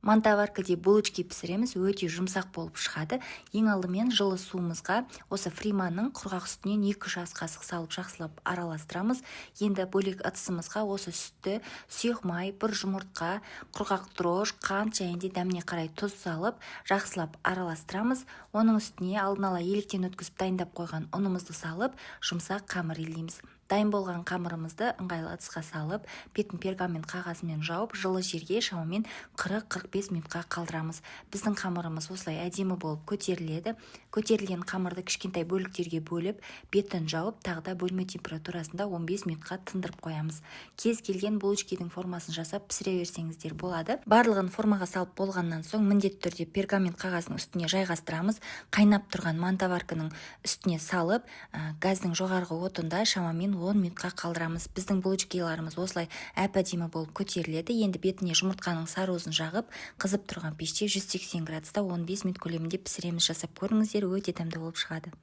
Мантоваркаде булочки пісіреміз, өте жұмсақ болып шығады. Ең алдымен жылы суымызға осы фриманың құрғақ сүтінен 2 ас қасық салып жақсылап араластырамыз. Енді бөлек ыдысымызға осы сүтті, сұйық май, бір жұмыртқа, құрғақ дрож, қант және де дәміне қарай тұз салып жақсылап араластырамыз. Оның үстіне алдын ала електен өткізіп дайындап қойған ұнымызды салып жұмсақ қамыр илейміз. Дайын болған қамырымызды ыңғайлы ыдысқа салып, бетін пергамент қағазымен жауып, жылы жерге шамамен 40-45 минутқа қалдырамыз. Біздің қамырымыз осылай әдемі болып көтеріледі. Көтерілген қамырды кішкентай бөліктерге бөліп, бетін жауып, тағы да бөлме температурасында 15 минутқа тындырып қоямыз. Кез келген булочкидің формасын жасап пісіре берсеңіздер болады. Барлығын формаға салып болғаннан соң міндетті түрде пергамент қағазының үстіне жайғастырамыз. Қайнап тұрған мантоварканың үстіне салып, газдың жоғарғы отында шамамен 10 минутқа қалдырамыз. Біздің булочкиларымыз осылай әп-әдемі болып көтеріледі. Енді бетіне жұмыртқаның сары уызын жағып, қызып тұрған пеште 180 градуста 15 минут көлемінде пісіреміз. Жасап көріңіздер, өте дәмді болып шығады.